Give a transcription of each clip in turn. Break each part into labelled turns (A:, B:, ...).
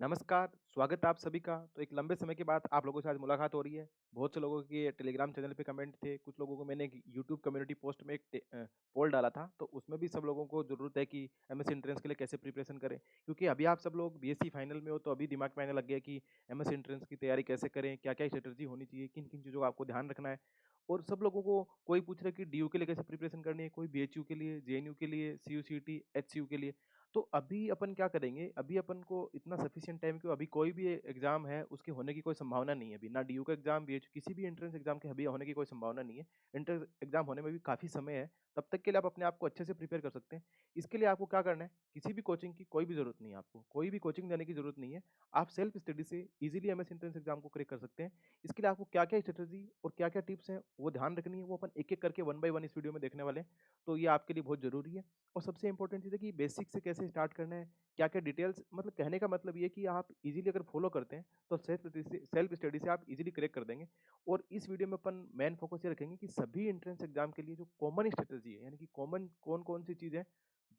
A: नमस्कार, स्वागत है आप सभी का। तो एक लंबे समय के बाद आप लोगों से आज मुलाकात हो रही है। बहुत से लोगों के टेलीग्राम चैनल पे कमेंट थे, कुछ लोगों को मैंने एक यूट्यूब कम्युनिटी पोस्ट में पोल डाला था, तो उसमें भी सब लोगों को ज़रूरत है कि एमएससी एंट्रेंस के लिए कैसे प्रिपरेशन करें। क्योंकि अभी आप सब लोग बीएससी फाइनल में हो, तो अभी दिमाग में आने लग गया कि एमएससी एंट्रेंस की तैयारी कैसे करें, क्या-क्या स्ट्रैटेजी होनी चाहिए, किन-किन चीज़ों का आपको ध्यान रखना है। और सब लोगों को कोई पूछ रहा है कि डीयू के लिए कैसे प्रिपरेशन करनी है, कोई बीएचयू के लिए, जेएनयू के लिए, सीयूसीटी, एचसीयू के लिए। तो अभी अपन क्या करेंगे, अभी अपन को इतना सफिशिएंट टाइम क्यों, अभी कोई भी एग्जाम है उसके होने की कोई संभावना नहीं है अभी, ना डीयू का एग्जाम, बीएच किसी भी एंट्रेंस एग्जाम के अभी होने की कोई संभावना नहीं है। एंट्रेंस एग्जाम होने में भी काफ़ी समय है, तब तक के लिए आप अपने आप को अच्छे से प्रिपेयर कर सकते हैं। इसके लिए आपको क्या करना है, किसी भी कोचिंग की कोई भी ज़रूरत नहीं है, आपको कोई भी कोचिंग देने की ज़रूरत नहीं है। आप सेल्फ स्टडी से इजीली एमएस एंट्रेंस एग्जाम को क्रैक कर सकते हैं। इसके लिए आपको क्या क्या स्ट्रेटजी और क्या क्या टिप्स हैं वो ध्यान रखनी है, वो अपन एक एक करके वन बाय वन इस वीडियो में देखने वाले हैं। तो ये आपके लिए बहुत ज़रूरी है। और सबसे इंपॉर्टेंट चीज़ है कि बेसिक से कैसे स्टार्ट करना है, क्या-क्या डिटेल्स, मतलब कहने का मतलब ये है कि आप इजीली अगर फॉलो करते हैं तो सेल्फ स्टडी से आप इजीली क्रैक कर देंगे। और इस वीडियो में अपन मेन फोकस ये रखेंगे कि सभी एंट्रेंस एग्जाम के लिए जो कॉमन स्ट्रेटजी है, यानी कि कॉमन कौन-कौन सी चीज़ है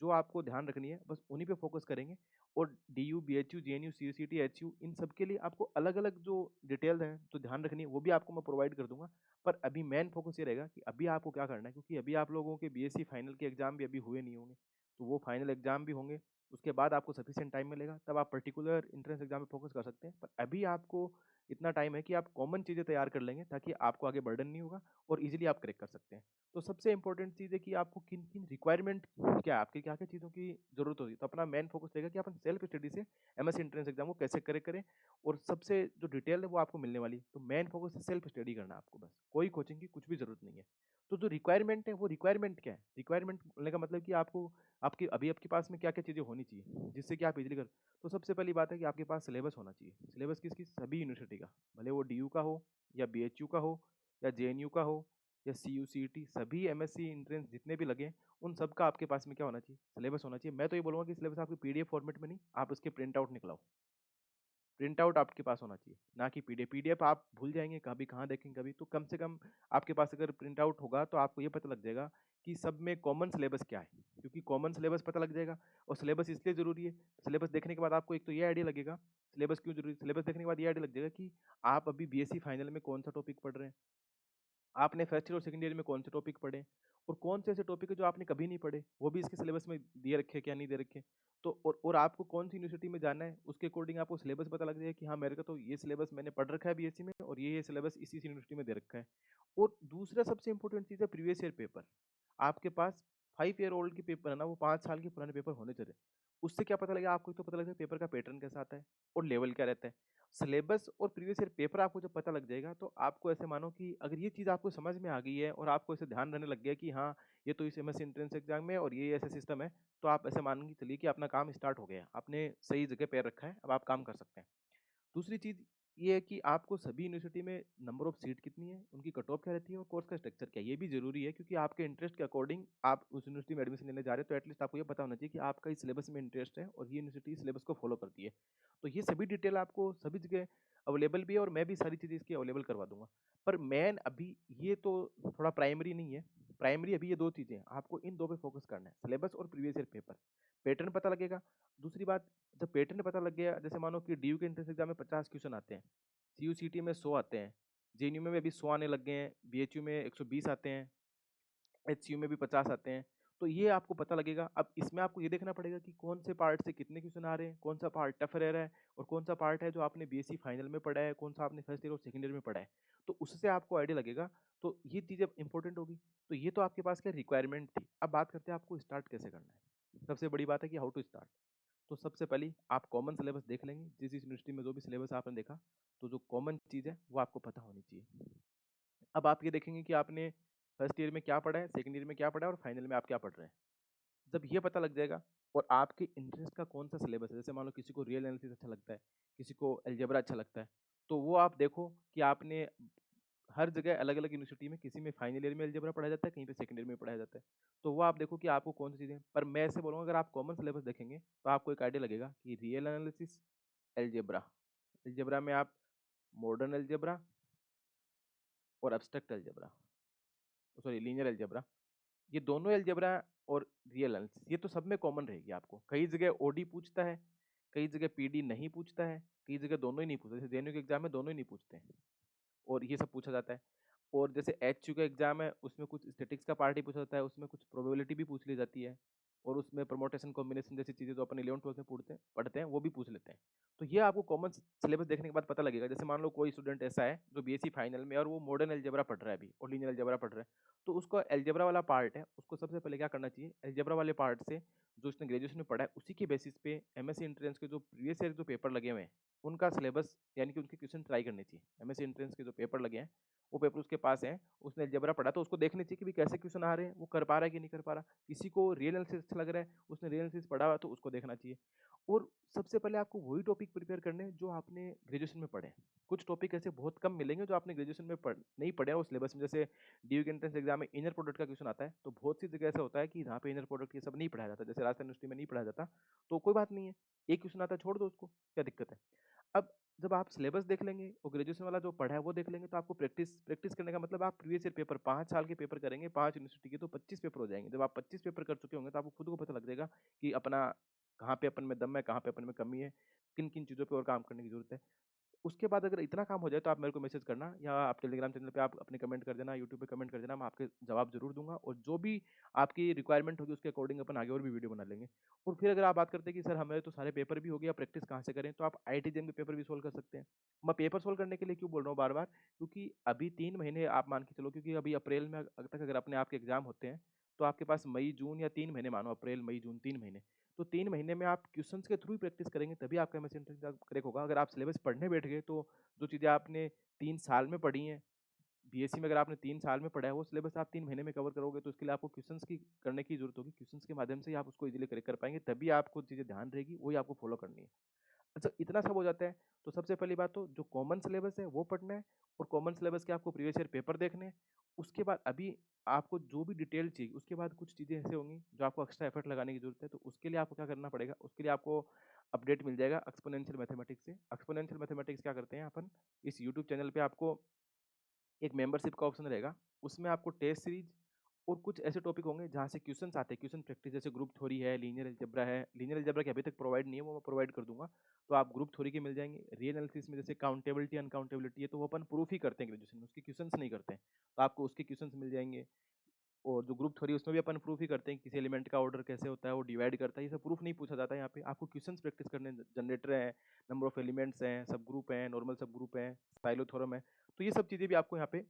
A: जो आपको ध्यान रखनी है, बस उन्हीं पे फोकस करेंगे। और डीयू, बीएचयू, जेएनयू, सीयूसीटी, एचयू, इन सब के लिए आपको अलग-अलग जो डिटेल्स हैं जो ध्यान रखनी है वो भी आपको मैं प्रोवाइड कर दूंगा। पर अभी मेन फोकस ये रहेगा कि अभी आपको क्या करना है, क्योंकि अभी आप लोगों के बीएससी फाइनल के एग्जाम भी अभी हुए नहीं होंगे, तो वो फाइनल एग्जाम भी होंगे। उसके बाद आपको सफिशिएंट टाइम मिलेगा, तब आप पर्टिकुलर एंट्रेंस एग्जाम पे फोकस कर सकते हैं। पर अभी आपको इतना टाइम है कि आप कॉमन चीज़ें तैयार कर लेंगे, ताकि आपको आगे बर्डन नहीं होगा और इजीली आप क्रैक कर सकते हैं। तो सबसे इंपॉर्टेंट चीज़ है कि आपको किन किन रिक्वायरमेंट क्या है, आपकी क्या क्या चीज़ों की जरूरत होगी। तो अपना मेन फोकस रहेगा कि अपन सेल्फ स्टडी से एमएस एंट्रेंस एग्जाम को कैसे क्रैक करें, और सबसे जो डिटेल है वो आपको मिलने वाली है। तो मेन फोकस है सेल्फ स्टडी करना आपको, बस कोई कोचिंग की कुछ भी जरूरत नहीं है। तो जो रिक्वायरमेंट है वो रिक्वायरमेंट क्या है, रिक्वायरमेंट बोलने का मतलब कि आपको आपकी अभी आपके पास में क्या क्या चीज़ें होनी चाहिए जिससे कि आप इजीली कर। तो सबसे पहली बात है कि आपके पास सिलेबस होना चाहिए। सिलेबस किसकी, सभी यूनिवर्सिटी का, भले वो डीयू का हो या बीएचयू का हो या जेएनयू का हो या सीयूसीटी, सभी एमएससी एंट्रेंस जितने भी लगे उन सब का आपके पास में क्या होना चाहिए, सिलेबस होना चाहिए। मैं तो ये बोलूँगा कि सिलेबस आपकी पीडीएफ फॉर्मेट में नहीं, आप उसके प्रिंट आउट निकलाओ। प्रिंट आउट आपके पास होना चाहिए, ना कि पीडीएफ। पीडीएफ आप भूल जाएंगे, कभी कहाँ देखेंगे कभी, तो कम से कम आपके पास अगर प्रिंट आउट होगा तो आपको ये पता लग जाएगा कि सब में कॉमन सिलेबस क्या है, क्योंकि कॉमन सिलेबस पता लग जाएगा। और सिलेबस इसलिए ज़रूरी है, सिलेबस देखने के बाद आपको एक तो ये आइडिया लगेगा सिलेबस क्यों जरूरी, सिलेबस देखने के बाद ये आइडिया लग जाएगा कि आप अभी बीएससी फाइनल में कौन सा टॉपिक पढ़ रहे हैं, आपने फर्स्ट ईयर और सेकंड ईयर में कौन से टॉपिक पढ़े, और कौन से ऐसे टॉपिक है जो आपने कभी नहीं पढ़े, वो भी इसके सिलेबस में दिए रखे क्या नहीं दे रखे। तो और आपको कौन सी यूनिवर्सिटी में जाना है उसके अकॉर्डिंग आपको सिलेबस पता लग जाएगा कि हाँ मेरे का तो ये सिलेबस मैंने पढ़ रखा है बीएससी में, और ये सिलेबस इसी यूनिवर्सिटी में दे रखा है। और दूसरा सबसे इंपॉर्टेंट चीज़ है प्रीवियस ईयर पेपर। आपके पास 5 ईयर ओल्ड के पेपर है ना, वो 5 साल के पुराने पेपर होने चाहिए। उससे क्या पता लगेगा आपको, तो पता लगेगा पेपर का पैटर्न कैसा आता है और लेवल क्या रहता है। सिलेबस और प्रीवियस ईयर पेपर आपको जब पता लग जाएगा, तो आपको ऐसे मानो कि अगर ये चीज़ आपको समझ में आ गई है और आपको ऐसे ध्यान रहने लग गया कि हाँ ये तो इस एमएससी एंट्रेंस एग्जाम में और ये ऐसा सिस्टम है, तो आप ऐसे मान के चलिए कि अपना काम स्टार्ट हो गया, आपने सही जगह पैर रखा है, अब आप काम कर सकते हैं। दूसरी चीज़ ये है कि आपको सभी यूनिवर्सिटी में नंबर ऑफ सीट कितनी है, उनकी कट ऑफ क्या रहती है और कोर्स का स्ट्रक्चर क्या है, ये भी जरूरी है। क्योंकि आपके इंटरेस्ट के अकॉर्डिंग आप उस यूनिवर्सिटी में एडमिशन लेने जा रहे हो, तो एटलीस्ट आपको ये पता होना चाहिए कि आपका इस सिलेबस में इंटरेस्ट है और ये यूनिवर्सिटी सिलेबस को फॉलो करती है। तो ये सभी डिटेल आपको सभी जगह अवेलेबल भी है, और मैं भी सारी चीज़ें इसकी अवेलेबल करवा दूंगा। पर मेन अभी ये तो थोड़ा प्राइमरी नहीं है, प्राइमरी अभी ये दो चीज़ें हैं, आपको इन दो पे फोकस करना है, सिलेबस और प्रीवियस ईयर पेपर। पैटर्न पता लगेगा। दूसरी बात, जब पैटर्न पता लग गया, जैसे मानो कि डीयू के एंट्रेंस एग्जाम में 50 क्वेश्चन आते हैं, सीयूसीटी में 100 आते हैं, जेएनयू में भी अभी 100 आने लग गए हैं, बीएचयू में 120 आते हैं, एचसीयू में भी 50 आते हैं। तो ये आपको पता लगेगा। अब इसमें आपको ये देखना पड़ेगा कि कौन से पार्ट से कितने क्वेश्चन आ रहे हैं, कौन सा पार्ट टफ रह रहा है, और कौन सा पार्ट है जो आपने बीएससी फाइनल में पढ़ा है, कौन सा आपने फर्स्ट ईयर और सेकंड ईयर में पढ़ा है। तो उससे आपको आइडिया लगेगा। तो ये चीज़ें इंपॉर्टेंट होगी। तो ये तो आपके पास क्या रिक्वायरमेंट थी। अब बात करते हैं आपको स्टार्ट कैसे करना है। सबसे बड़ी बात है कि हाउ टू स्टार्ट। तो सबसे पहले आप कॉमन सिलेबस देख लेंगे, जिस यूनिवर्सिटी में जो भी सिलेबस आपने देखा, तो जो कॉमन चीज़ है वो आपको पता होनी चाहिए। अब आप ये देखेंगे कि आपने फर्स्ट ईयर में क्या पढ़ा है, सेकंड ईयर में क्या पढ़ा है और फाइनल में आप क्या पढ़ रहे हैं। जब ये पता लग जाएगा और आपके इंटरेस्ट का कौन सा सिलेबस है, जैसे मान लो किसी को रियल एनालिसिस अच्छा लगता है, किसी को अलजेब्रा अच्छा लगता है, तो वो आप देखो कि आपने हर जगह अलग अलग यूनिवर्सिटी में, किसी में फाइनल ईयर में अलजेब्रा पढ़ाया जाता है, कहीं पे सेकंड ईयर में पढ़ाया जाता है। तो वो आप देखो कि आपको कौन सी चीज़ें। पर मैं ऐसे बोलूँगा, अगर आप कॉमन सिलेबस देखेंगे तो आपको एक आइडिया लगेगा कि रियल एनालिसिस, अलजेब्रा, अलजेब्रा में आप मॉडर्न अलजेब्रा और abstract algebra, sorry linear algebra, ये दोनों अलजेब्रा और रियल एनालिसिस, ये तो सब में कॉमन रहेगी। आपको कई जगह ओडी पूछता है, कई जगह पीडी नहीं पूछता है, कई जगह दोनों ही नहीं पूछते, जैसे जेएनयू के एग्जाम में दोनों ही नहीं पूछते हैं और ये सब पूछा जाता है। और जैसे एचयू का एग्जाम है, उसमें कुछ स्टैटिक्स का पार्ट ही पूछा जाता है, उसमें कुछ प्रोबेबिलिटी भी पूछ ली जाती है और उसमें परमोटेशन कॉम्बिनेशन जैसी चीज़ें जो अपन 11th-12th में पढ़ते हैं वो भी पूछ लेते हैं। तो ये आपको कॉमन सिलेबस देखने के बाद पता लगेगा। जैसे मान लो कोई स्टूडेंट ऐसा है जो बीएससी फाइनल में और वो मॉडर्न अलजेब्रा पढ़ रहा है अभी और लीनियर अलजेब्रा पढ़ रहा है, तो उसको अलजेब्रा वाला पार्ट है, उसको सबसे पहले क्या करना चाहिए, अलजेब्रा वाले पार्ट से जो उसने ग्रेजुएशन में पढ़ा है उसी के बेसिस पे एमएससी एंट्रेंस के जो प्रीवियस ईयर जो पेपर लगे हुए हैं उनका सिलेबस यानी कि उनके क्वेश्चन ट्राई करने चाहिए। एमएससी एंट्रेंस के जो पेपर लगे हैं वो पेपर उसके पास है, उसने अलजेब्रा पढ़ा तो उसको देखने चाहिए कि भी कैसे क्वेश्चन आ रहे हैं, वो कर पा रहा है कि नहीं कर पा रहा। किसी को रियल एनालिसिस अच्छा लग रहा है, उसने रियल एनालिसिस पढ़ा हुआ तो उसको देखना चाहिए। और सबसे पहले आपको वही टॉपिक प्रिपेयर करने हैं जो आपने ग्रेजुएशन में पढ़े हैं। कुछ टॉपिक ऐसे बहुत कम मिलेंगे जो आपने ग्रेजुएशन में नहीं पढ़े उस सिलेबस में। जैसे ड्यू के एंट्रेंस एग्जाम में इनर प्रोडक्ट का क्वेश्चन आता है, तो बहुत सी जगह ऐसा होता है कि जहाँ पे इनर प्रोडक्ट ये सब नहीं पढ़ाया जाता, जैसे राजस्थान यूनिवर्सिटी में नहीं पढ़ाया जाता, तो कोई बात नहीं है, एक क्वेश्चन आता है छोड़ दो उसको, क्या दिक्कत है। अब जब आप सिलेबस देख लेंगे और ग्रेजुएशन वाला जो पढ़ा है वो देख लेंगे तो आपको प्रैक्टिस प्रैक्टिस करने का मतलब आप प्रीवियस ईयर पेपर 5 साल के पेपर करेंगे 5 यूनिवर्सिटी के, तो 25 पेपर हो जाएंगे। जब आप 25 पेपर कर चुके होंगे तो आपको खुद को पता लग जाएगा कि अपना कहाँ पे अपन में दम है, कहाँ पे अपन में कमी है, किन किन चीज़ों पे और काम करने की जरूरत है। उसके बाद अगर इतना काम हो जाए तो आप मेरे को मैसेज करना या आप टेलीग्राम चैनल पे आप अपने कमेंट कर देना, यूट्यूब पे कमेंट कर देना, मैं आपके जवाब जरूर दूंगा और जो भी आपकी रिक्वायरमेंट होगी उसके अकॉर्डिंग अपन आगे और भी वीडियो बना लेंगे। और फिर अगर आप बात करते हैं कि सर हमें तो सारे पेपर भी हो गया, प्रैक्टिस कहाँ से करें, तो आप आईआईटी के पेपर भी सोल्व कर सकते हैं। मैं पेपर सोल्व करने के लिए क्यों बोल रहा हूँ बार बार, क्योंकि अभी 3 महीने आप मान के चलो, क्योंकि अभी अप्रैल में तक अगर अपने आपके एग्जाम होते हैं तो आपके पास मई जून या 3 महीने, मानो अप्रैल मई जून 3 महीने, तो 3 महीने में आप क्वेश्चंस के थ्रू ही प्रैक्टिस करेंगे तभी आपका एमएससी एंट्रेंस क्रैक होगा। अगर आप सिलेबस पढ़ने बैठ गए तो जो चीज़ें आपने 3 साल में पढ़ी हैं, बीएससी में अगर आपने 3 साल में पढ़ा है वो सिलेबस आप 3 महीने में कवर करोगे तो उसके लिए आपको क्वेश्चंस की करने की जरूरत होगी। क्वेश्चंस के माध्यम से ही आप उसको इजीली करेक्ट कर पाएंगे, तभी आपको चीज़ें ध्यान रहेगी, वही आपको फॉलो करनी है। अच्छा, इतना सब हो जाता है तो सबसे पहली बात तो जो कॉमन सिलेबस है वो पढ़ना है और कॉमन सिलेबस के आपको प्रीवियस ईयर पेपर देखने हैं। उसके बाद अभी आपको जो भी डिटेल चाहिए, उसके बाद कुछ चीज़ें ऐसे होंगी जो आपको एक्स्ट्रा एफर्ट लगाने की जरूरत है, तो उसके लिए आपको क्या करना पड़ेगा, उसके लिए आपको अपडेट मिल जाएगा एक्सपोनेंशियल मैथमेटिक्स से। एक्सपोनेंशियल मैथमेटिक्स क्या करते हैं अपन, इस यूट्यूब चैनल पे आपको एक मेंबरशिप का ऑप्शन रहेगा, उसमें आपको टेस्ट सीरीज और कुछ ऐसे टॉपिक होंगे जहाँ से क्वेश्चंस आते हैं, क्वेश्चन प्रैक्टिस, जैसे ग्रुप थ्योरी है, लीनियर अलजेब्रा है। लीनियर अलजेब्रा की अभी तक प्रोवाइड नहीं है, वो मैं प्रोवाइड कर दूंगा, तो आप ग्रुप थ्योरी के मिल जाएंगे। रियल एनालिसिस में जैसे काउंटेबिलिटी अनकाउंटेबिलिटी है तो वो अपन प्रूफ ही करते हैं ग्रेजुएशन में, उसके क्वेश्चंस नहीं करते हैं, तो आपको उसके क्वेश्चंस मिल जाएंगे। और जो ग्रुप थ्योरी उसमें भी अपन प्रूफ ही करते हैं, किसी एलिमेंट का ऑर्डर कैसे होता है, वो डिवाइड करता है, ये सब प्रूफ नहीं पूछा जाता है यहाँ पे। आपको क्वेश्चंस प्रैक्टिस करने, जनरेटर है, नंबर ऑफ एलिमेंट्स हैं, सब ग्रुप हैं, नॉर्मल सब ग्रुप हैं, साइलोथ्योरम है, तो ये सब चीज़ें भी आपको यहाँ पे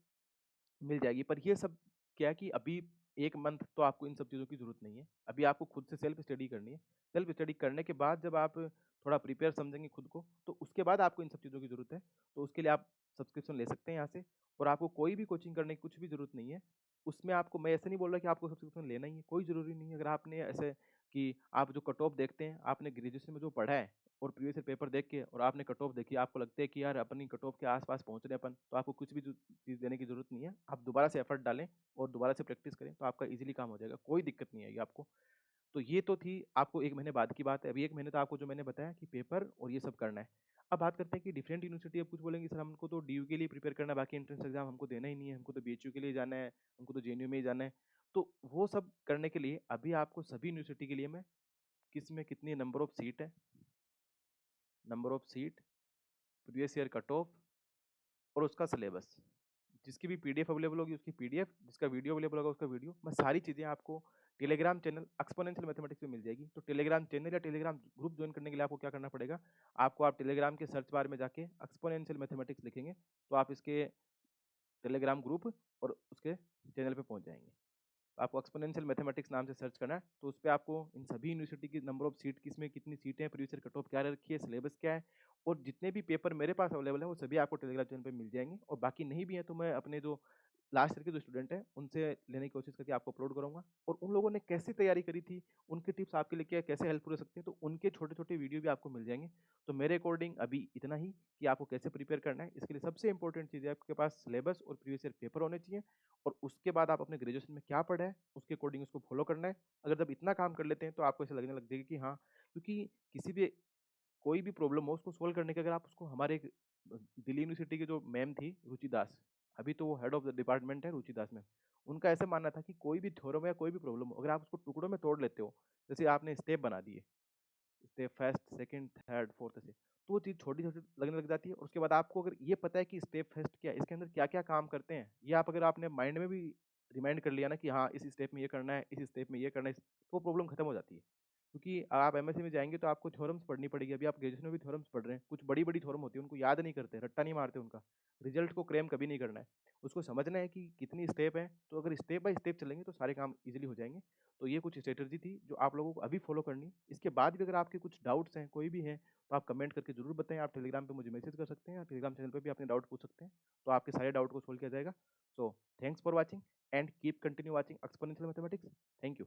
A: मिल जाएगी। पर ये सब क्या है कि अभी 1 मंथ तो आपको इन सब चीज़ों की ज़रूरत नहीं है। अभी आपको खुद से सेल्फ स्टडी करनी है। सेल्फ स्टडी करने के बाद जब आप थोड़ा प्रिपेयर समझेंगे खुद को, तो उसके बाद आपको इन सब चीज़ों की ज़रूरत है। तो उसके लिए आप सब्सक्रिप्शन ले सकते हैं यहाँ से और आपको कोई भी कोचिंग करने की कुछ भी ज़रूरत नहीं है। उसमें आपको, मैं ऐसे नहीं बोल रहा कि आपको सब्सक्रिप्शन लेना ही है, कोई ज़रूरी नहीं है। अगर आपने ऐसे कि आप जो कट ऑफ देखते हैं, आपने ग्रेजुएशन में जो पढ़ा है और प्रीवियस ईयर पेपर देख के और आपने कट ऑफ देखी, आपको लगता है कि यार अपनी कट ऑफ के आस-पास पहुँच रहे हैं अपन, तो आपको कुछ भी चीज़ देने की ज़रूरत नहीं है। आप दोबारा से एफर्ट डालें और दोबारा से प्रैक्टिस करें तो आपका ईज़िली काम हो जाएगा, कोई दिक्कत नहीं आएगी आपको। तो ये तो थी आपको 1 महीने बाद की बात है। अभी 1 महीने तो आपको जो मैंने बताया कि पेपर और ये सब करना है। अब बात करते हैं कि डिफरेंट यूनिवर्सिटी, अब कुछ बोलेंगे सर हमको तो डीयू के लिए प्रिपेयर करना है, बाकी एंट्रेंस एग्जाम हमको देना ही नहीं है, हमको तो बीएचयू के लिए जाना है, हमको तो जेएनयू में ही जाना है। तो वो सब करने के लिए अभी आपको सभी यूनिवर्सिटी के लिए मैं किस में कितनी नंबर ऑफ सीट है, number of seat, previous year cut off और उसका सिलेबस, जिसकी भी पीडीएफ अवेलेबल होगी उसकी पीडीएफ, जिसका वीडियो अवेलेबल होगा उसका वीडियो, मैं सारी चीज़ें आपको टेलीग्राम चैनल एक्सपोनेंशियल मैथमेटिक्स में मिल जाएगी। तो टेलीग्राम चैनल या टेलीग्राम ग्रुप ज्वाइन करने के लिए आपको क्या करना पड़ेगा, आपको आप टेलीग्राम के सर्च बार में जाके एक्सपोनेंशियल मैथमेटिक्स लिखेंगे तो आप इसके टेलीग्राम ग्रुप और उसके चैनल पे पहुंच जाएंगे। तो आपको एक्सपोनेंशियल मैथमेटिक्स नाम से सर्च करना है, तो उस पर आपको इन सभी यूनिवर्सिटी की नंबर ऑफ सीट, किसमें कितनी सीटें हैं, प्रीवियस ईयर कट ऑफ क्या रखी है, सिलेबस क्या है और जितने भी पेपर मेरे पास अवेलेबल है वो सभी आपको टेलीग्राम चैनल पे मिल जाएंगे। और बाकी नहीं भी है तो मैं अपने जो लास्ट ईयर के जो स्टूडेंट हैं उनसे लेने की कोशिश करके आपको अपलोड करूँगा। और उन लोगों ने कैसे तैयारी करी थी, उनके टिप्स आपके लिए क्या कैसे हेल्पफुल हो सकते हैं, तो उनके छोटे छोटे वीडियो भी आपको मिल जाएंगे। तो मेरे अकॉर्डिंग अभी इतना ही कि आपको कैसे प्रिपेयर करना है। इसके लिए सबसे इंपॉर्टेंट चीज़ है आपके पास सिलेबस और प्रीवियस ईयर पेपर होने चाहिए और उसके बाद आप अपने ग्रेजुएशन में क्या पढ़ा है उसके अकॉर्डिंग उसको फॉलो करना है। अगर जब इतना काम कर लेते हैं तो आपको ऐसा लगने लग जाएगा कि हाँ, क्योंकि किसी भी कोई भी प्रॉब्लम हो उसको सोल्व करने के, अगर आप उसको, हमारे एक दिल्ली यूनिवर्सिटी की जो मैम थी रुचि दास, अभी तो वो हेड ऑफ द डिपार्टमेंट है रुचि दास मैम, उनका ऐसा मानना था कि कोई भी थ्योरम या कोई भी प्रॉब्लम हो, अगर आप उसको टुकड़ों में तोड़ लेते हो, जैसे आपने स्टेप बना दिए, step first, second, third, fourth ऐसे। तो वो चीज़ छोटी-छोटी लगने लग जाती है और उसके बाद आपको अगर ये पता है कि स्टेप फर्स्ट क्या है, इसके अंदर क्या-क्या काम करते हैं, ये आप अगर आपने माइंड में भी रिमाइंड कर लिया ना कि हाँ, इस स्टेप में ये करना है, इस स्टेप में ये करना है, तो प्रॉब्लम खत्म हो जाती है। क्योंकि आप एमएससी में जाएँगे तो आपको थ्योरम्स पढ़नी पड़ेगी। अभी आप ग्रेजुएशन में भी थ्योरम्स पढ़ रहे हैं। कुछ बड़ी-बड़ी थ्योरम होती है, उनको याद नहीं करते, रट्टा नहीं मारते उनका। रिजल्ट को क्लेम कभी नहीं करना है। उसको समझना है कि कितनी स्टेप है, तो अगर स्टेप बाय स्टेप चलेंगे तो सारे काम ईज़िली हो जाएँगे। तो ये कुछ स्ट्रैटेजी थी जो आप लोगों को अभी फॉलो करनी है। इसके बाद भी अगर आपके कुछ डाउट्स हैं, कोई भी है, तो आप कमेंट करके ज़रूर बताएँ। आप टेलीग्राम पे मुझे मैसेज कर सकते हैं या टेलीग्राम चैनल पे भी अपने डाउट पूछ सकते हैं। तो आपके सारे डाउट को सॉल्व किया जाएगा। So thanks for watching and keep continue watching exponential mathematics. Thank you.